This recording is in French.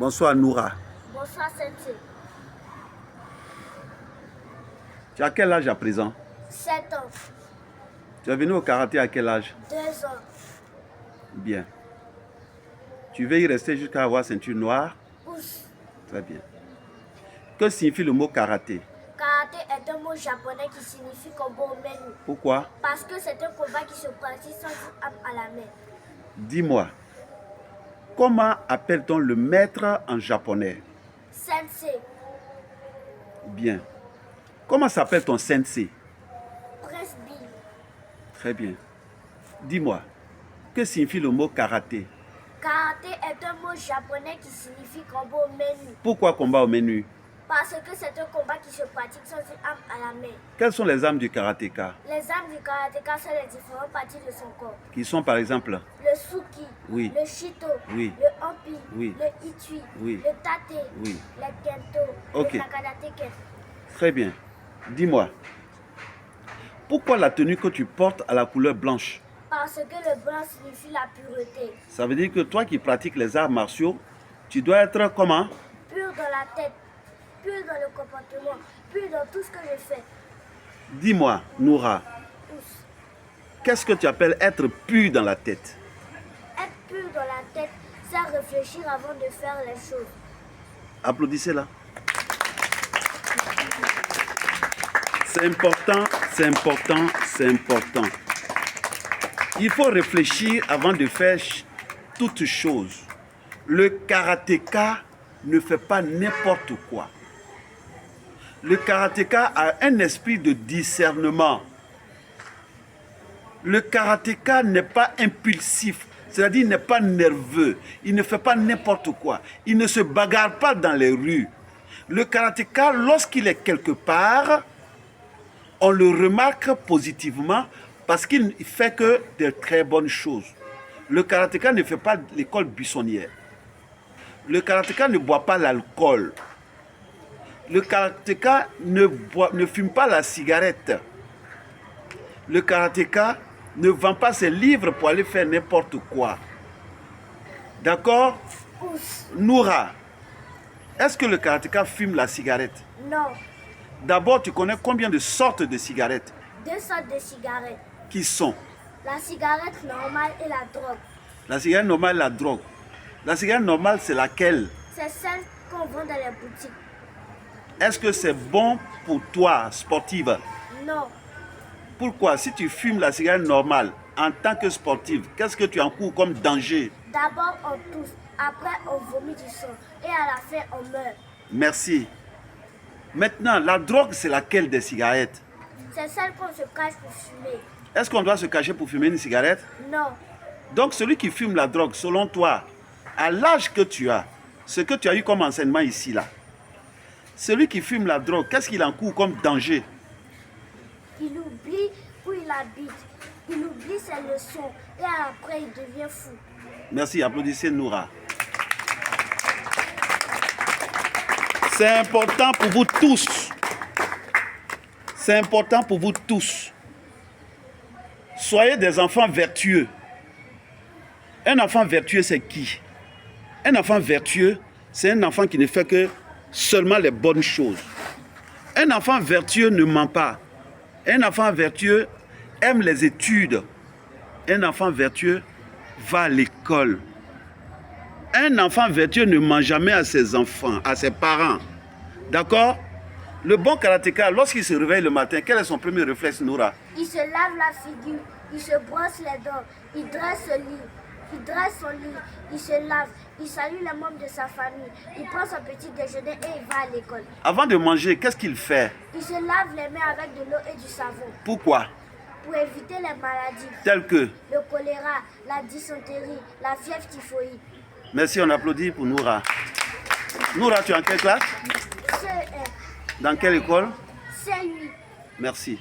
Bonsoir Noura. Bonsoir Sensei. Tu as quel âge à présent? 7 ans. Tu es venu au karaté à quel âge? 2 ans. Bien. Tu veux y rester jusqu'à avoir ceinture noire? Pousse. Très bien. Que signifie le mot karaté? Karaté est un mot japonais qui signifie combat au menu. Pourquoi? Parce que c'est un combat qui se pratique sans une arme à la main. Dis-moi, comment appelle-t-on le maître en japonais? Sensei. Bien. Comment s'appelle ton sensei? Prince Bill. Très bien. Dis-moi, que signifie le mot karaté? Karaté est un mot japonais qui signifie combat au menu. Pourquoi combat au menu? Parce que c'est un combat qui se pratique sans une arme à la main. Quelles sont les armes du karatéka? Les armes du karatéka sont les différentes parties de son corps. Qui sont par exemple? Le suki, Oui. le shito, Oui. le ampi, Oui. le itui, Oui. le tate, Oui. le kento, Ok. le takadateke. Très bien. Dis-moi, pourquoi la tenue que tu portes a la couleur blanche? Parce que le blanc signifie la pureté. Ça veut dire que toi qui pratiques les arts martiaux, tu dois être comment? Pur dans la tête, pur dans le comportement, pur dans tout ce que je fais. Dis-moi, Noura, Pousse. qu'est-ce que tu appelles être pur dans la tête? Être pur dans la tête, c'est réfléchir avant de faire les choses. Applaudissez-la. C'est important, c'est important, c'est important. Il faut réfléchir avant de faire toute chose. Le karatéka ne fait pas n'importe quoi. Le karatéka a un esprit de discernement. Le karatéka n'est pas impulsif, c'est-à-dire n'est pas nerveux. Il ne fait pas n'importe quoi. Il ne se bagarre pas dans les rues. Le karatéka, lorsqu'il est quelque part, on le remarque positivement parce qu'il fait que de très bonnes choses. Le karatéka ne fait pas l'école buissonnière. Le karatéka ne boit pas l'alcool. Le karatéka ne fume pas la cigarette. Le karatéka ne vend pas ses livres pour aller faire n'importe quoi. D'accord? Pousse. Noura, est-ce que le karatéka fume la cigarette? Non. D'abord, tu connais combien de sortes de cigarettes 2 sortes de cigarettes. qui sont? La cigarette normale et la drogue. La cigarette normale et la drogue. La cigarette normale, c'est laquelle? C'est celle qu'on vend dans les boutiques. Est-ce que c'est bon pour toi, sportive? Non. Pourquoi? Si tu fumes la cigarette normale, en tant que sportive, qu'est-ce que tu encours comme danger? D'abord on tousse, après on vomit du sang et à la fin on meurt. Merci. Maintenant, la drogue, c'est laquelle des cigarettes? C'est celle qu'on se cache pour fumer. Est-ce qu'on doit se cacher pour fumer une cigarette? Non. Donc, celui qui fume la drogue, selon toi, à l'âge que tu as, ce que tu as eu comme enseignement ici, là, celui qui fume la drogue, qu'est-ce qu'il encourt comme danger? Il oublie où il habite. Il oublie ses leçons et après il devient fou. Merci, applaudissez Noura. C'est important pour vous tous. C'est important pour vous tous. Soyez des enfants vertueux. Un enfant vertueux, c'est qui? Un enfant vertueux, c'est un enfant qui ne fait que seulement les bonnes choses. Un enfant vertueux ne ment pas. Un enfant vertueux aime les études. Un enfant vertueux va à l'école. Un enfant vertueux ne ment jamais à ses enfants, à ses parents. D'accord? Le bon karatéka, lorsqu'il se réveille le matin, quel est son premier réflexe, Noura? Il se lave la figure, il se brosse les dents, il dresse son lit. Il dresse son lit, il se lave, il salue les membres de sa famille, il prend son petit déjeuner et il va à l'école. Avant de manger, qu'est-ce qu'il fait? Il se lave les mains avec de l'eau et du savon Pourquoi? pour éviter les maladies, Tel que. le choléra, la dysenterie, la fièvre typhoïde. Merci, on applaudit pour Noura. Noura, tu es en quelle classe? C'est Dans quelle école? lui. Merci.